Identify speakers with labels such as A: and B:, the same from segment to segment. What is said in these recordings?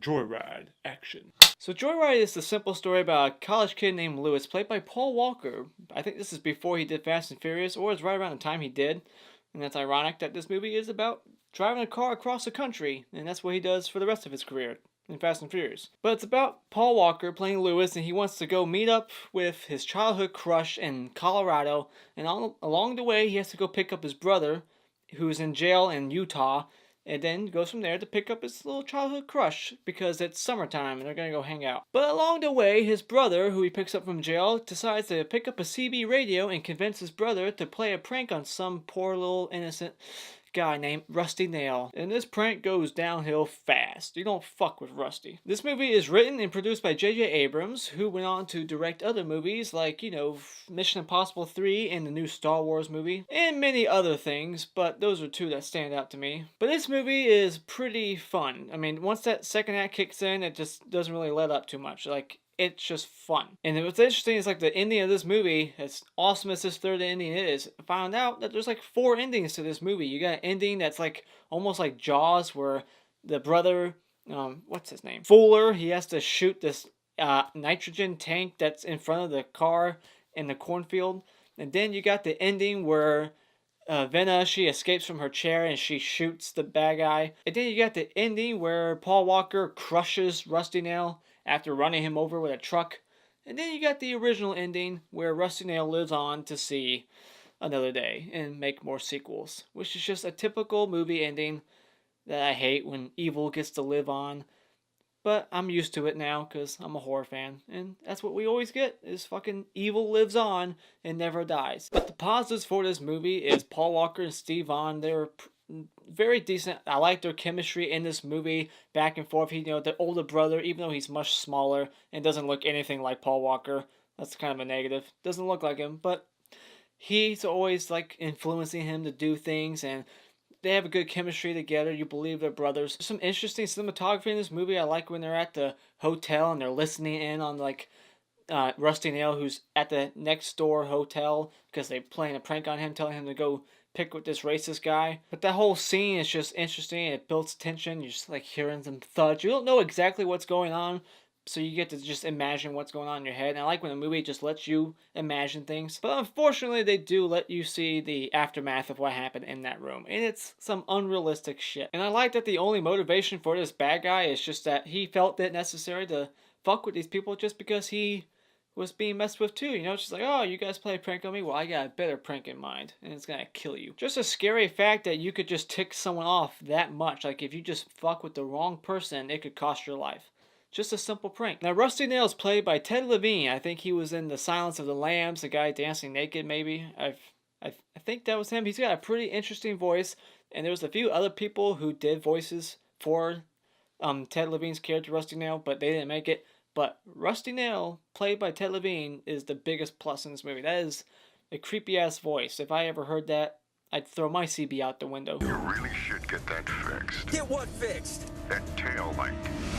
A: Joyride action. So Joyride is the simple story about a college kid named Lewis, played by Paul Walker. I think this is before he did Fast and Furious, or it's right around the time he did. And that's ironic that this movie is about driving a car across the country, and that's what he does for the rest of his career in Fast and Furious. But it's about Paul Walker playing Lewis, and he wants to go meet up with his childhood crush in Colorado, and along the way he has to go pick up his brother, who's in jail in Utah, and then goes from there to pick up his little childhood crush because it's summertime and they're gonna go hang out. But along the way, his brother, who he picks up from jail, decides to pick up a CB radio and convince his brother to play a prank on some poor little innocent guy named Rusty Nail. And this prank goes downhill fast. You don't fuck with Rusty. This movie is written and produced by J.J. Abrams, who went on to direct other movies like, Mission Impossible 3 and the new Star Wars movie, and many other things, but those are two that stand out to me. But this movie is pretty fun. I mean, once that second act kicks in, it just doesn't really let up too much. It's just fun. And what's interesting is the ending of this movie, as awesome as this third ending is, I found out that there's 4 endings to this movie. You got an ending that's almost like Jaws, where the brother, what's his name? Fuller, he has to shoot this nitrogen tank that's in front of the car in the cornfield. And then you got the ending where Venna, she escapes from her chair and she shoots the bad guy. And then you got the ending where Paul Walker crushes Rusty Nail after running him over with a truck. And then you got the original ending where Rusty Nail lives on to see another day and make more sequels, which is just a typical movie ending that I hate when evil gets to live on. But I'm used to it now because I'm a horror fan, and that's what we always get, is fucking evil lives on and never dies. But the positives for this movie is Paul Walker and Steve Zahn. They're very decent. I like their chemistry in this movie, back and forth. The older brother, even though he's much smaller and doesn't look anything like Paul Walker, that's kind of a negative. Doesn't look like him, but he's always influencing him to do things, and they have a good chemistry together. You believe they're brothers. There's some interesting cinematography in this movie. I like when they're at the hotel and they're listening in on Rusty Nail, who's at the next door hotel, because they're playing a prank on him, telling him to go pick with this racist guy. But that whole scene is just interesting. It builds tension. You're just hearing some thuds. You don't know exactly what's going on, so you get to just imagine what's going on in your head. And I like when a movie just lets you imagine things. But unfortunately, they do let you see the aftermath of what happened in that room. And it's some unrealistic shit. And I like that the only motivation for this bad guy is just that he felt it necessary to fuck with these people just because he was being messed with too. It's just oh, you guys play a prank on me? Well, I got a better prank in mind, and it's gonna kill you. Just a scary fact that you could just tick someone off that much. If you just fuck with the wrong person, it could cost your life. Just a simple prank. Now, Rusty Nail is played by Ted Levine. I think he was in The Silence of the Lambs, the guy dancing naked, maybe. I think that was him. He's got a pretty interesting voice, and there was a few other people who did voices for Ted Levine's character, Rusty Nail, but they didn't make it. But Rusty Nail, played by Ted Levine, is the biggest plus in this movie. That is a creepy-ass voice. If I ever heard that, I'd throw my CB out the window.
B: You really should get that fixed.
C: Get what fixed?
B: That tail light.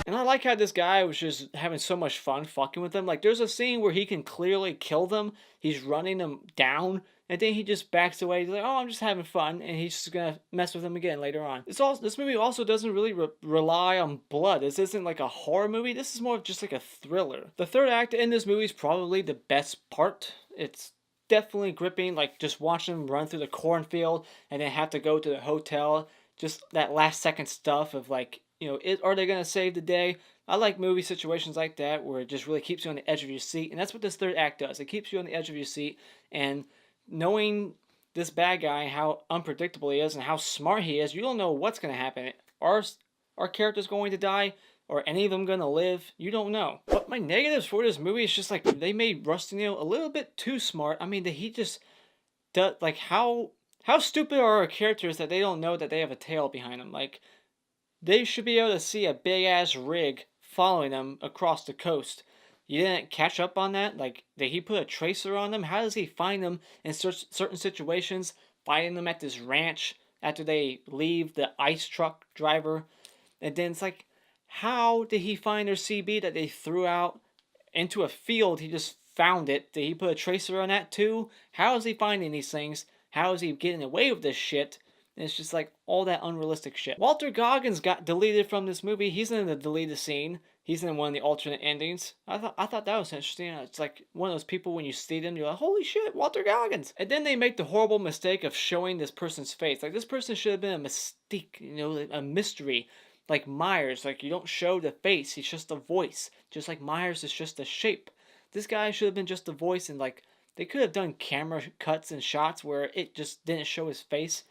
A: And I like how this guy was just having so much fun fucking with them. There's a scene where he can clearly kill them. He's running them down, and then he just backs away. He's oh, I'm just having fun, and he's just gonna mess with them again later on. This movie also doesn't really rely on blood. This isn't a horror movie. This is more of just a thriller. The third act in this movie is probably the best part. It's definitely gripping, just watching them run through the cornfield and then have to go to the hotel. Just that last second stuff of are they gonna save the day? I like movie situations like that where it just really keeps you on the edge of your seat, and that's what this third act does. It keeps you on the edge of your seat, and knowing this bad guy, how unpredictable he is and how smart he is, you don't know what's gonna happen. Our character's going to die, or any of them gonna live? You don't know. But my negatives for this movie is just they made Rusty Nail a little bit too smart. I mean, that he just does how stupid are our characters that they don't know that they have a tail behind them? They should be able to see a big ass rig following them across the coast. You didn't catch up on that? Did he put a tracer on them? How does he find them in certain situations? Finding them at this ranch after they leave the ice truck driver, and then it's how did he find their CB that they threw out into a field? He just found it. Did he put a tracer on that too? How is he finding these things? How is he getting away with this shit? And it's just like all that unrealistic shit. Walter Goggins got deleted from this movie. He's in the deleted scene. He's in one of the alternate endings. I thought that was interesting. It's like one of those people when you see them, you're like, holy shit, Walter Goggins. And then they make the horrible mistake of showing this person's face. Like, this person should have been a mystique, you know, a mystery. Like Myers, like you don't show the face, he's just a voice. Just like Myers is just a shape. This guy should have been just a voice, and like they could have done camera cuts and shots where it just didn't show his face.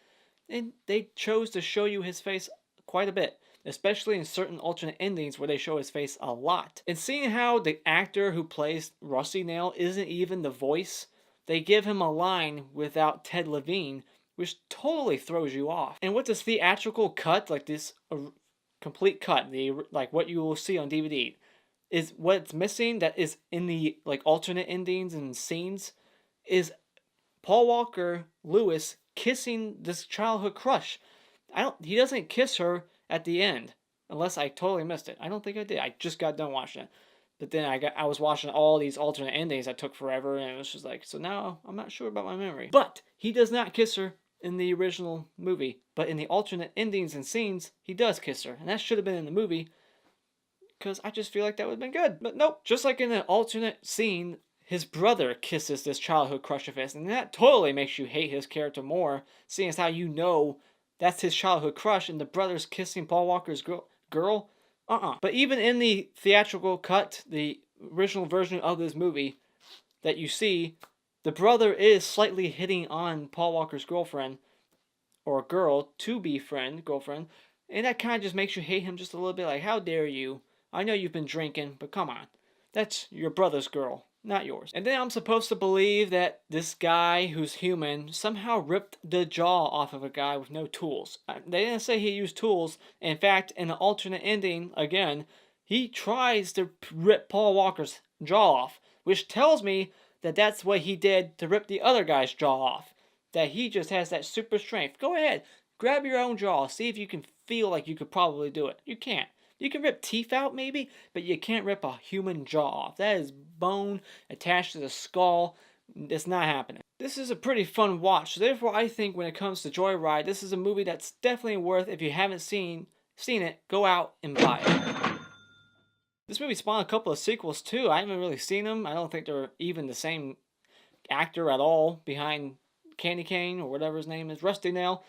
A: And they chose to show you his face quite a bit, especially in certain alternate endings where they show his face a lot. And seeing how the actor who plays Rusty Nail isn't even the voice, they give him a line without Ted Levine, which totally throws you off. And with this theatrical cut, like this complete cut, the like what you will see on DVD, is what's missing that is in the like alternate endings and scenes is Paul Walker Lewis kissing this childhood crush. He doesn't kiss her at the end, unless I totally missed it. I don't think I did. I just got done watching it. But then I was watching all these alternate endings that took forever, and it was just like, so now I'm not sure about my memory. But he does not kiss her in the original movie, but in the alternate endings and scenes, he does kiss her, and that should have been in the movie, because I just feel like that would have been good. But nope, just like in the alternate scene, his brother kisses this childhood crush of his, and that totally makes you hate his character more, seeing as how you know that's his childhood crush, and the brother's kissing Paul Walker's girl. But even in the theatrical cut, the original version of this movie that you see, the brother is slightly hitting on Paul Walker's girlfriend, or girl, to-be girlfriend, and that kind of just makes you hate him just a little bit, like, how dare you? I know you've been drinking, but come on. That's your brother's girl, not yours. And then I'm supposed to believe that this guy who's human somehow ripped the jaw off of a guy with no tools. They didn't say he used tools. In fact, in the alternate ending, again, he tries to rip Paul Walker's jaw off, which tells me that that's what he did to rip the other guy's jaw off. That he just has that super strength. Go ahead, grab your own jaw, see if you can feel like you could probably do it. You can't. You can rip teeth out maybe, but you can't rip a human jaw off. That is bone attached to the skull. It's not happening. This is a pretty fun watch, so therefore I think when it comes to Joyride, this is a movie that's definitely worth, if you haven't seen it, go out and buy it. This movie spawned a couple of sequels too. I haven't really seen them. I don't think they're even the same actor at all behind Candy Cane or whatever his name is, Rusty Nail.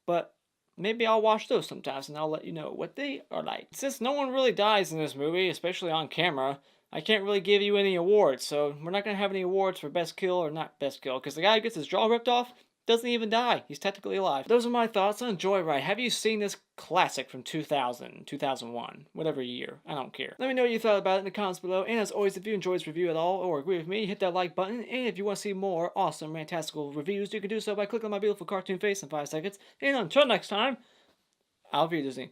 A: But maybe I'll watch those sometimes and I'll let you know what they are like. Since no one really dies in this movie, especially on camera, I can't really give you any awards. So we're not going to have any awards for best kill or not best kill. Because the guy who gets his jaw ripped off doesn't even die. He's technically alive. Those are my thoughts on Joyride. Have you seen this classic from 2000, 2001, whatever year? I don't care. Let me know what you thought about it in the comments below. And as always, if you enjoyed this review at all or agree with me, hit that like button. And if you want to see more awesome, fantastical reviews, you can do so by clicking on my beautiful cartoon face in 5 seconds. And until next time, Auf Wiedersehen.